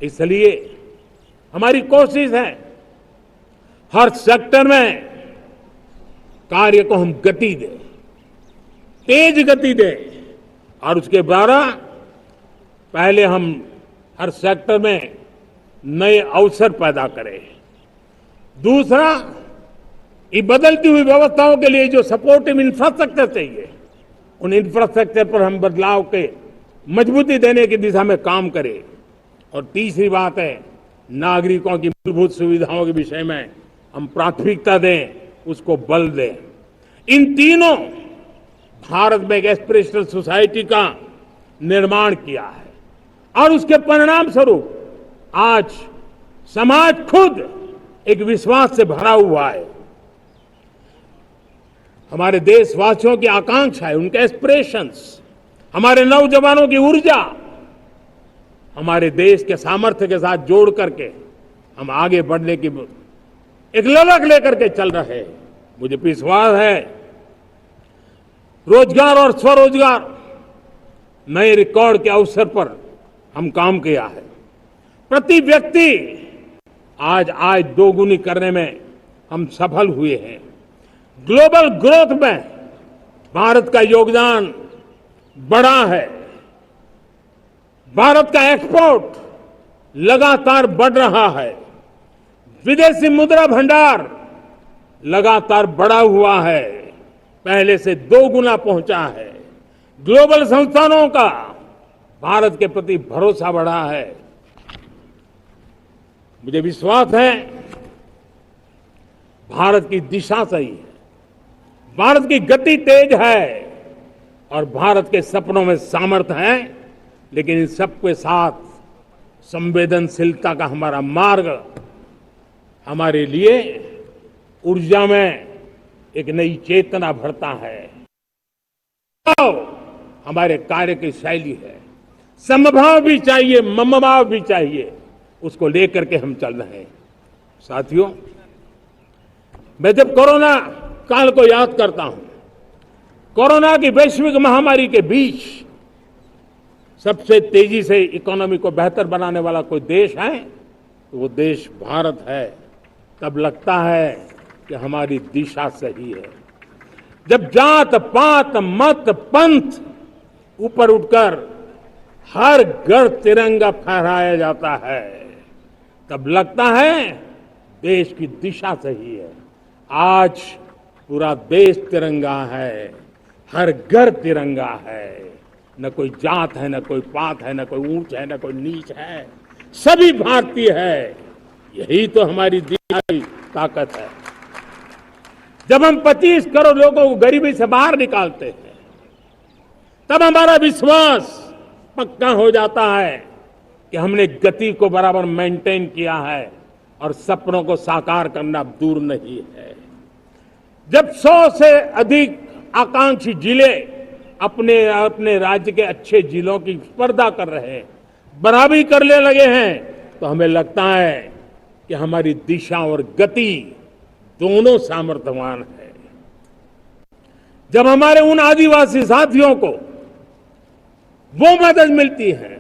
इसलिए हमारी कोशिश है हर सेक्टर में कार्य को हम गति दें, तेज गति दें और उसके द्वारा पहले हम हर सेक्टर में नए अवसर पैदा करें। दूसरा, ये बदलती हुई व्यवस्थाओं के लिए जो सपोर्टिव इंफ्रास्ट्रक्चर चाहिए, उन इंफ्रास्ट्रक्चर पर हम बदलाव के मजबूती देने की दिशा में काम करें। और तीसरी बात है, नागरिकों की मूलभूत सुविधाओं के विषय में हम प्राथमिकता दें, उसको बल दें। इन तीनों भारत में एक एस्पिरेशनल सोसाइटी का निर्माण किया है और उसके परिणाम स्वरूप आज समाज खुद एक विश्वास से भरा हुआ है। हमारे देशवासियों की आकांक्षा है, उनके एस्पिरेशंस, हमारे नौजवानों की ऊर्जा हमारे देश के सामर्थ्य के साथ जोड़ करके हम आगे बढ़ने की एक ललक लेकर के चल रहे हैं। मुझे विश्वास है रोजगार और स्वरोजगार नए रिकॉर्ड के अवसर पर हम काम किया है। प्रति व्यक्ति आज आय दोगुनी करने में हम सफल हुए हैं। ग्लोबल ग्रोथ में भारत का योगदान बड़ा है। भारत का एक्सपोर्ट लगातार बढ़ रहा है। विदेशी मुद्रा भंडार लगातार बढ़ा हुआ है, पहले से 2 गुना पहुंचा है। ग्लोबल संस्थानों का भारत के प्रति भरोसा बढ़ा है। मुझे विश्वास है भारत की दिशा सही है, भारत की गति तेज है और भारत के सपनों में सामर्थ्य है। लेकिन इन सबके साथ संवेदनशीलता का हमारा मार्ग हमारे लिए ऊर्जा में एक नई चेतना भरता है। तो हमारे कार्य की शैली है, समभाव भी चाहिए, ममभाव भी चाहिए, उसको लेकर के हम चल रहे हैं। साथियों, मैं जब कोरोना काल को याद करता हूं, कोरोना की वैश्विक महामारी के बीच सबसे तेजी से इकोनॉमी को बेहतर बनाने वाला कोई देश है तो वो देश भारत है। तब लगता है कि हमारी दिशा सही है। जब जात पात मत पंथ ऊपर उठकर हर घर तिरंगा फहराया जाता है, तब लगता है देश की दिशा सही है। आज पूरा देश तिरंगा है, हर घर तिरंगा है। न कोई जात है, न कोई पात है, न कोई ऊंच है, न कोई नीच है, सभी भारतीय है। यही तो हमारी दिखाई ताकत है। जब हम 25 करोड़ लोगों को गरीबी से बाहर निकालते हैं, तब हमारा विश्वास पक्का हो जाता है कि हमने गति को बराबर मेंटेन किया है और सपनों को साकार करना दूर नहीं है। जब 100 से अधिक आकांक्षी जिले अपने अपने राज्य के अच्छे जिलों की स्पर्धा कर रहे हैं, बराबरी करने लगे हैं, तो हमें लगता है कि हमारी दिशा और गति दोनों सामर्थ्यवान है। जब हमारे उन आदिवासी साथियों को वो मदद मिलती है,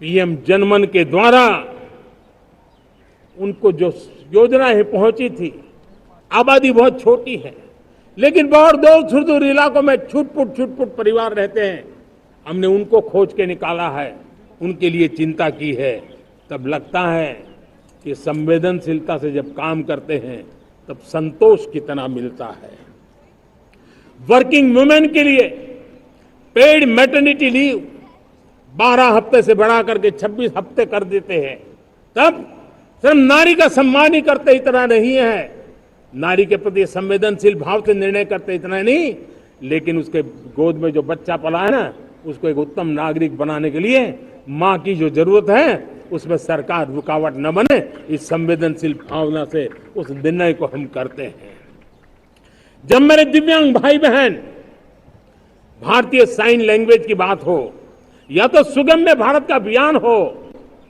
पीएम जनमन के द्वारा उनको जो योजनाएं पहुंची थी, आबादी बहुत छोटी है लेकिन बहुत दूर सुदूर इलाकों में छुटपुट परिवार रहते हैं, हमने उनको खोज के निकाला है, उनके लिए चिंता की है। तब लगता है कि संवेदनशीलता से जब काम करते हैं तब संतोष कितना मिलता है। वर्किंग वुमेन के लिए पेड मैटरनिटी लीव 12 हफ्ते से बढ़ा करके 26 हफ्ते कर देते हैं। तब सिर्फ नारी का सम्मान ही करते इतना नहीं है, नारी के प्रति संवेदनशील भाव से निर्णय करते इतना नहीं, लेकिन उसके गोद में जो बच्चा पला है ना, उसको एक उत्तम नागरिक बनाने के लिए मां की जो जरूरत है उसमें सरकार रुकावट न बने, इस संवेदनशील भावना से उस निर्णय को हम करते हैं। जब मेरे दिव्यांग भाई बहन भारतीय साइन लैंग्वेज की बात हो या तो सुगम्य भारत का अभियान हो,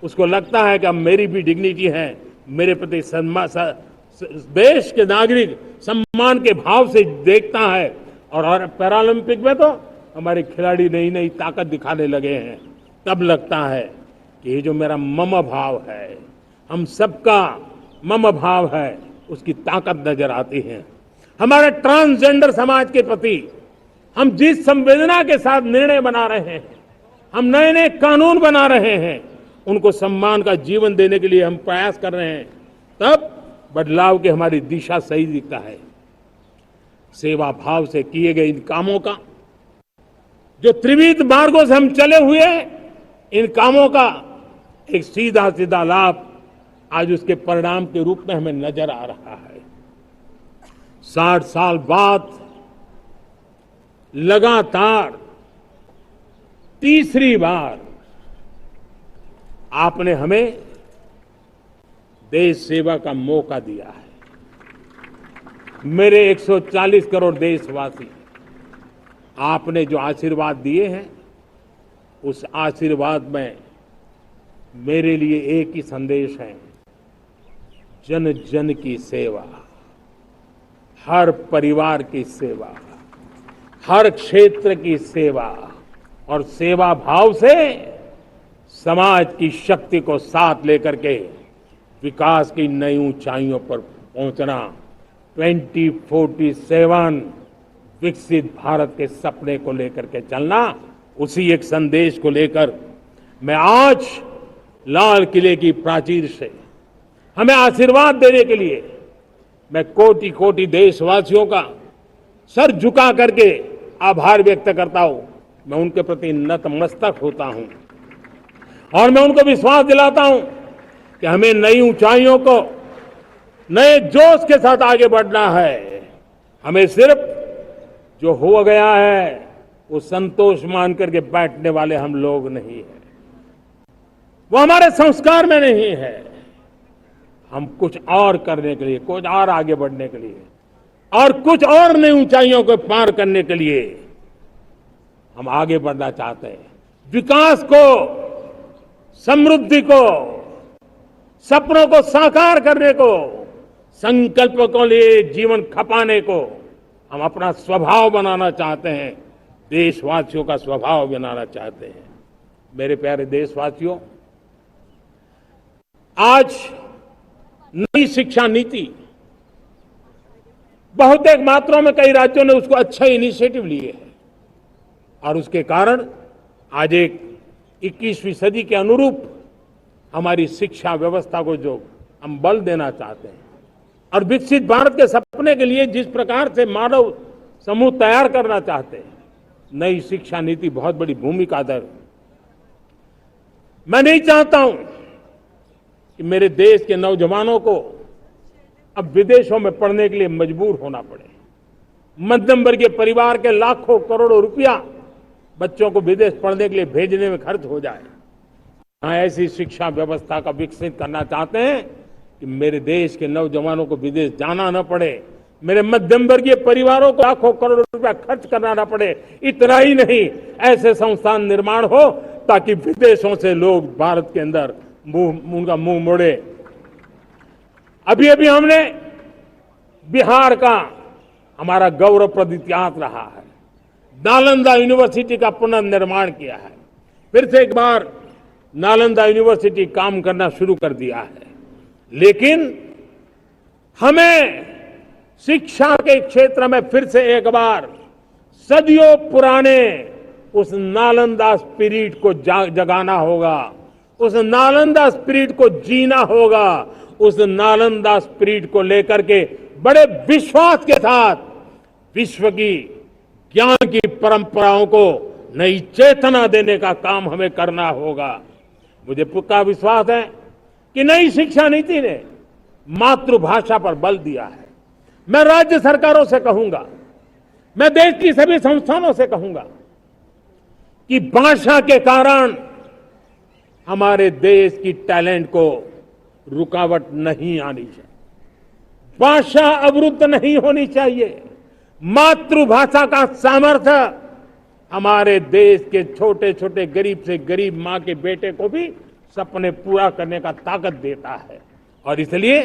उसको लगता है कि अब मेरी भी डिग्निटी है, मेरे प्रति देश के नागरिक सम्मान के भाव से देखता है। और पैरालंपिक में तो हमारे खिलाड़ी नई नई ताकत दिखाने लगे हैं। तब लगता है कि ये जो मेरा मम भाव है, हम सबका मम भाव है, उसकी ताकत नजर आती है। हमारे ट्रांसजेंडर समाज के प्रति हम जिस संवेदना के साथ निर्णय बना रहे हैं, हम नए नए कानून बना रहे हैं, उनको सम्मान का जीवन देने के लिए हम प्रयास कर रहे हैं, तब बदलाव की हमारी दिशा सही दिखता है। सेवा भाव से किए गए इन कामों का, जो त्रिविध मार्गों से हम चले हुए, इन कामों का एक सीधा सीधा लाभ आज उसके परिणाम के रूप में हमें नजर आ रहा है। 60 साल बाद लगातार तीसरी बार आपने हमें देश सेवा का मौका दिया है। मेरे 140 करोड़ देशवासी, आपने जो आशीर्वाद दिए हैं, उस आशीर्वाद में मेरे लिए एक ही संदेश है, जन जन की सेवा, हर परिवार की सेवा, हर क्षेत्र की सेवा, और सेवा भाव से समाज की शक्ति को साथ लेकर के विकास की नई ऊंचाइयों पर पहुंचना, 2047 विकसित भारत के सपने को लेकर के चलना, उसी एक संदेश को लेकर मैं आज लाल किले की प्राचीर से हमें आशीर्वाद देने के लिए मैं कोटि कोटि देशवासियों का सर झुका करके आभार व्यक्त करता हूं। मैं उनके प्रति नतमस्तक होता हूं और मैं उनको विश्वास दिलाता हूं कि हमें नई ऊंचाइयों को नए जोश के साथ आगे बढ़ना है। हमें सिर्फ जो हो गया है वो संतोष मान करके बैठने वाले हम लोग नहीं हैं, वो हमारे संस्कार में नहीं है। हम कुछ और करने के लिए, कुछ और आगे बढ़ने के लिए और कुछ और नई ऊंचाइयों को पार करने के लिए हम आगे बढ़ना चाहते हैं। विकास को, समृद्धि को, सपनों को साकार करने को, संकल्प को लिए जीवन खपाने को हम अपना स्वभाव बनाना चाहते हैं, देशवासियों का स्वभाव बनाना चाहते हैं। मेरे प्यारे देशवासियों, आज नई शिक्षा नीति बहुत एक मात्रा में कई राज्यों ने उसको अच्छा इनिशिएटिव लिए है और उसके कारण आज एक 21वीं सदी के अनुरूप हमारी शिक्षा व्यवस्था को जो हम बल देना चाहते हैं और विकसित भारत के सपने के लिए जिस प्रकार से मानव समूह तैयार करना चाहते हैं, नई शिक्षा नीति बहुत बड़ी भूमिका अदा। मैं नहीं चाहता हूं कि मेरे देश के नौजवानों को अब विदेशों में पढ़ने के लिए मजबूर होना पड़े। मध्यम वर्गीय परिवार के लाखों करोड़ों रुपया बच्चों को विदेश पढ़ने के लिए भेजने में खर्च हो जाए। हाँ, ऐसी शिक्षा व्यवस्था का विकसित करना चाहते हैं कि मेरे देश के नौजवानों को विदेश जाना न पड़े, मेरे मध्यम वर्गीय परिवारों को लाखों करोड़ रुपया खर्च करना न पड़े। इतना ही नहीं, ऐसे संस्थान निर्माण हो ताकि विदेशों से लोग भारत के अंदर उनका मुंह मोड़े। अभी अभी हमने बिहार का हमारा गौरवप्रद इतिहास रहा है, नालंदा यूनिवर्सिटी का पुनर्निर्माण किया है। फिर से एक बार नालंदा यूनिवर्सिटी काम करना शुरू कर दिया है। लेकिन हमें शिक्षा के क्षेत्र में फिर से एक बार सदियों पुराने उस नालंदा स्पिरिट को जगाना होगा, उस नालंदा स्पिरिट को जीना होगा, उस नालंदा स्पिरिट को लेकर के बड़े विश्वास के साथ विश्व की ज्ञान की परंपराओं को नई चेतना देने का काम हमें करना होगा। मुझे पक्का विश्वास है कि नई शिक्षा नीति ने मातृभाषा पर बल दिया है। मैं राज्य सरकारों से कहूंगा, मैं देश की सभी संस्थानों से कहूंगा कि भाषा के कारण हमारे देश की टैलेंट को रुकावट नहीं आनी चाहिए, भाषा अवरुद्ध नहीं होनी चाहिए। मातृभाषा का सामर्थ्य हमारे देश के छोटे छोटे गरीब से गरीब मां के बेटे को भी सपने पूरा करने का ताकत देता है। और इसलिए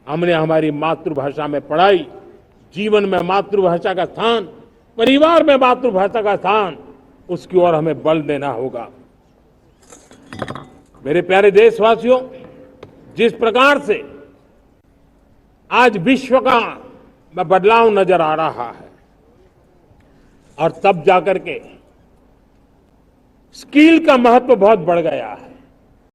हमने हमारी मातृभाषा में पढ़ाई, जीवन में मातृभाषा का स्थान, परिवार में मातृभाषा का स्थान, उसकी ओर हमें बल देना होगा। मेरे प्यारे देशवासियों, जिस प्रकार से आज विश्व का में बदलाव नजर आ रहा है और तब जाकर के स्किल का महत्व बहुत बढ़ गया है।